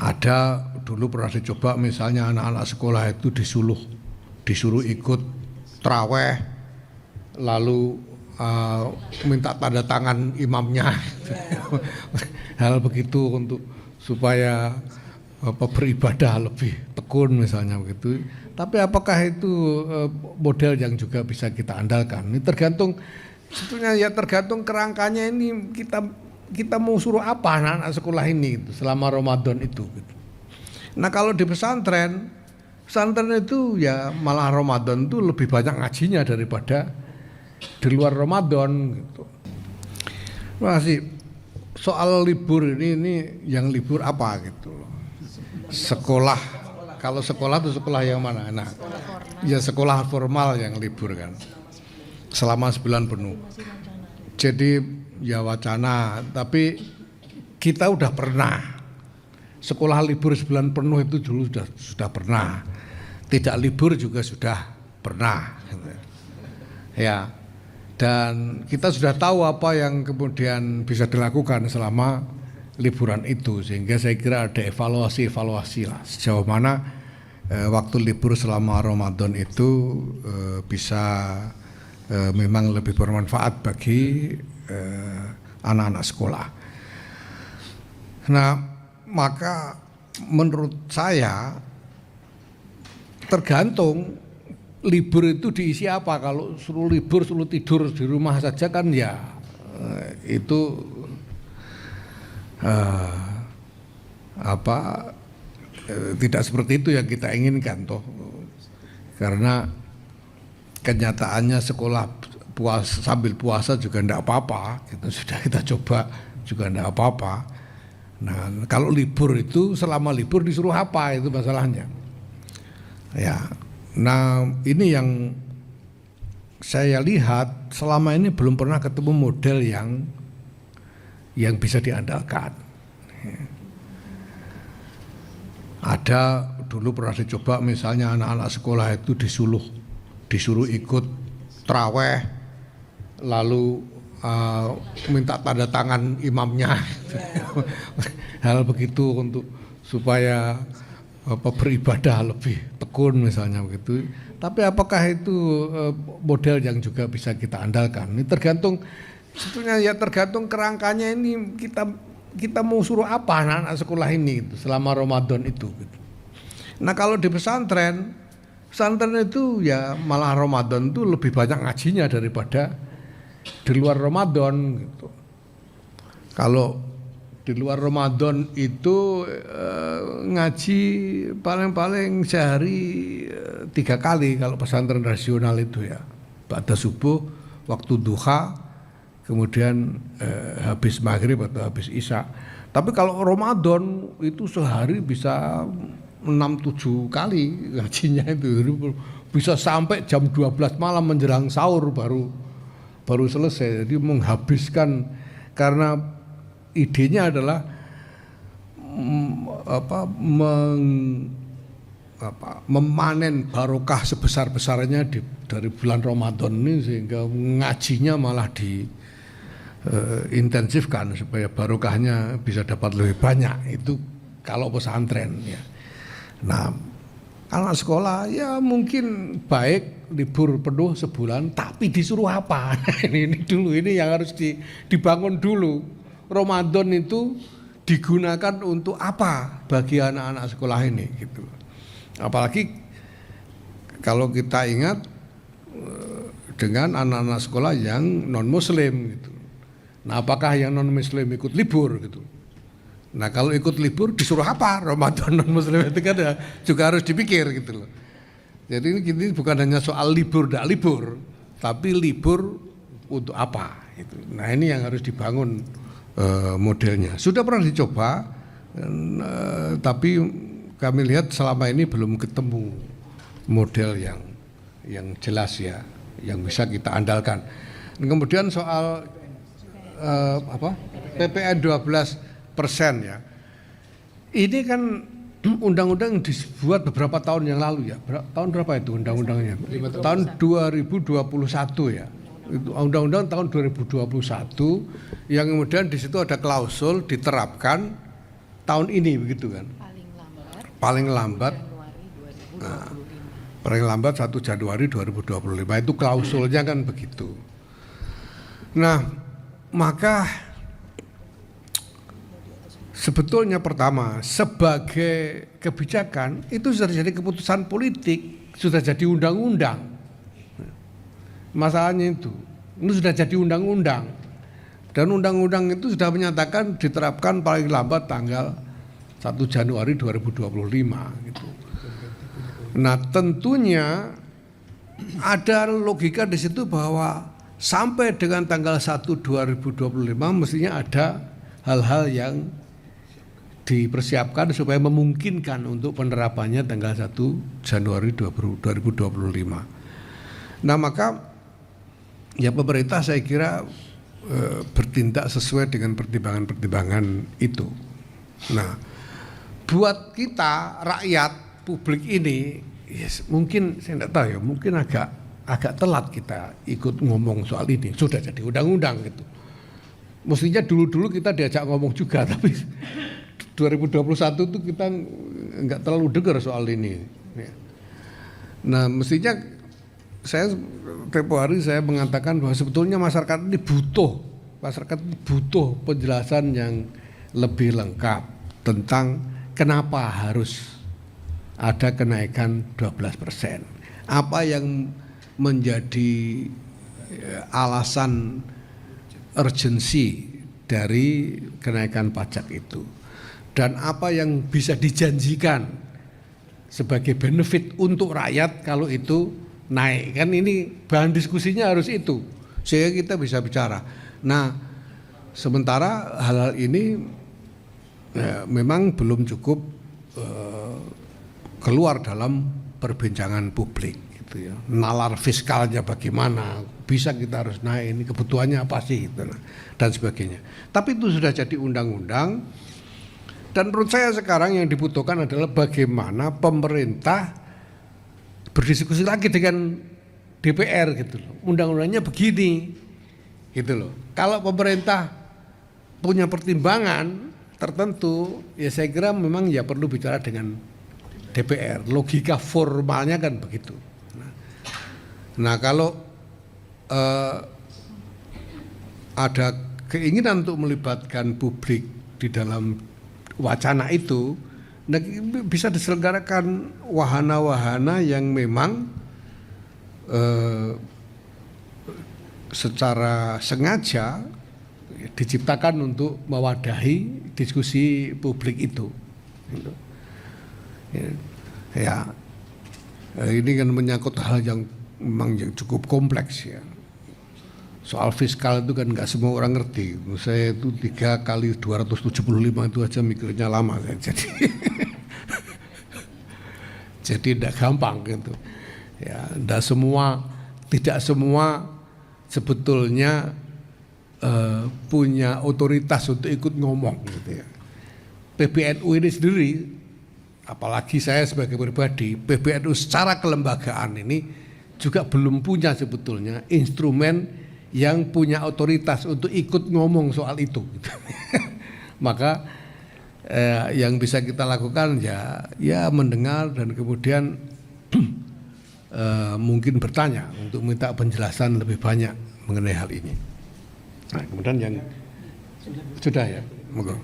Ada dulu pernah dicoba misalnya anak-anak sekolah itu disuruh ikut traweh, lalu minta tanda tangan imamnya, hal begitu untuk supaya beribadah lebih tekun misalnya begitu. Tapi apakah itu model yang juga bisa kita andalkan? Ini tergantung, sebetulnya ya tergantung kerangkanya ini kita mau suruh apa anak-anak sekolah ini gitu, selama Ramadan itu gitu. Nah kalau di pesantren itu ya malah Ramadan itu lebih banyak ngajinya daripada di luar Ramadan gitu. Masih soal libur ini yang libur apa gitu loh. Sekolah, kalau sekolah itu sekolah yang mana? Nah, ya sekolah formal yang libur kan selama 9 penuh. Jadi ya wacana, tapi kita udah pernah sekolah libur 9 penuh itu dulu sudah pernah. Tidak libur juga sudah pernah. Ya. Dan kita sudah tahu apa yang kemudian bisa dilakukan selama liburan itu, sehingga saya kira ada evaluasi lah sejauh mana waktu libur selama Ramadan itu bisa memang lebih bermanfaat bagi anak-anak sekolah. Nah, maka menurut saya tergantung libur itu diisi apa. Kalau suruh libur, suruh tidur di rumah saja kan ya itu tidak seperti itu yang kita inginkan toh. Karena kenyataannya sekolah sambil puasa juga enggak apa-apa, itu sudah kita coba juga enggak apa-apa. Nah, kalau libur itu selama libur disuruh apa itu masalahnya. Ya. Nah, ini yang saya lihat selama ini belum pernah ketemu model yang bisa diandalkan. Ada dulu pernah dicoba misalnya anak-anak sekolah itu disuruh ikut traweh, lalu minta tanda tangan imamnya, hal begitu untuk supaya beribadah lebih tekun misalnya begitu. Tapi apakah itu model yang juga bisa kita andalkan? Ini tergantung, sebetulnya ya tergantung kerangkanya ini kita mau suruh apa anak-anak sekolah ini gitu, selama Ramadan itu gitu. Nah kalau di pesantren itu ya malah Ramadan itu lebih banyak ngajinya daripada di luar Ramadan gitu. Kalau di luar Ramadan itu ngaji paling-paling sehari 3 kali kalau pesantren rasional itu ya. Ba'da subuh, waktu duha, kemudian habis maghrib atau habis isya. Tapi kalau Ramadan itu sehari bisa 6-7 kali ngajinya itu, bisa sampai jam 12 malam menjelang sahur baru selesai. Jadi menghabiskan, karena idenya adalah memanen barokah sebesar-besarnya dari bulan Ramadan ini, sehingga ngajinya malah intensifkan supaya barokahnya bisa dapat lebih banyak. Itu kalau pesantren ya. Nah, anak sekolah ya mungkin baik libur penuh sebulan, tapi disuruh apa? ini dulu, ini yang harus dibangun dulu. Ramadan itu digunakan untuk apa bagi anak-anak sekolah ini gitu. Apalagi kalau kita ingat dengan anak-anak sekolah yang non muslim gitu. Nah, apakah yang non muslim ikut libur gitu? Nah, kalau ikut libur disuruh apa? Ramadan non muslim itu kan juga harus dipikir gitu loh. Jadi ini bukan hanya soal libur tidak libur, tapi libur untuk apa gitu. Nah, ini yang harus dibangun modelnya. Sudah pernah dicoba, tapi kami lihat selama ini belum ketemu model yang jelas ya, yang bisa kita andalkan. Dan kemudian soal PPN 12% ya. Ini kan undang-undang dibuat beberapa tahun yang lalu ya. Tahun berapa itu undang-undangnya? Tahun 2021 ya. Itu undang-undang tahun 2021 yang kemudian di situ ada klausul diterapkan tahun ini begitu kan. paling lambat paling lambat 1 Januari 2025 itu klausulnya kan begitu. Nah, maka sebetulnya pertama sebagai kebijakan itu sudah jadi keputusan politik, sudah jadi undang-undang. Masalahnya itu, ini sudah jadi undang-undang dan undang-undang itu sudah menyatakan diterapkan paling lambat tanggal 1 Januari 2025 gitu. Nah, tentunya ada logika di situ bahwa sampai dengan tanggal 1 2025 mestinya ada hal-hal yang dipersiapkan supaya memungkinkan untuk penerapannya tanggal 1 Januari 2025. Nah, maka ya pemerintah saya kira bertindak sesuai dengan pertimbangan-pertimbangan itu. Nah, buat kita rakyat publik ini, yes, mungkin saya tidak tahu ya, mungkin agak telat kita ikut ngomong soal ini. Sudah jadi undang-undang gitu. Mestinya dulu-dulu kita diajak ngomong juga, tapi 2021 itu kita nggak terlalu dengar soal ini. Nah, mestinya saya tempo hari saya mengatakan bahwa sebetulnya masyarakat ini butuh penjelasan yang lebih lengkap tentang kenapa harus ada kenaikan 12%. Apa yang menjadi alasan urgensi dari kenaikan pajak itu, dan apa yang bisa dijanjikan sebagai benefit untuk rakyat kalau itu naik. Kan ini bahan diskusinya harus itu, sehingga kita bisa bicara. Nah, sementara hal-hal ini memang belum cukup keluar dalam perbincangan publik gitu ya. Nalar fiskalnya bagaimana, bisa kita harus naik, ini kebutuhannya apa sih gitu, dan sebagainya. Tapi itu sudah jadi undang-undang, dan menurut saya sekarang yang dibutuhkan adalah bagaimana pemerintah berdiskusi lagi dengan DPR gitu loh. Undang-undangnya begini gitu loh. Kalau pemerintah punya pertimbangan tertentu, ya saya kira memang ya perlu bicara dengan DPR. Logika formalnya kan begitu. Nah, kalau ada keinginan untuk melibatkan publik di dalam wacana itu, nah, bisa diselenggarakan wahana-wahana yang memang secara sengaja diciptakan untuk mewadahi diskusi publik itu. Ya, ini kan menyangkut hal yang memang yang cukup kompleks ya. Soal fiskal itu kan nggak semua orang ngerti. Saya itu 3 kali 275 itu aja mikirnya lama kan. Jadi tidak gampang gitu. Ya, tidak semua sebetulnya punya otoritas untuk ikut ngomong gitu ya. PBNU ini sendiri, apalagi saya sebagai pribadi, PBNU secara kelembagaan ini juga belum punya sebetulnya instrumen yang punya otoritas untuk ikut ngomong soal itu. Maka yang bisa kita lakukan ya mendengar dan kemudian mungkin bertanya untuk minta penjelasan lebih banyak mengenai hal ini. Nah, kemudian yang sudah ya, monggo.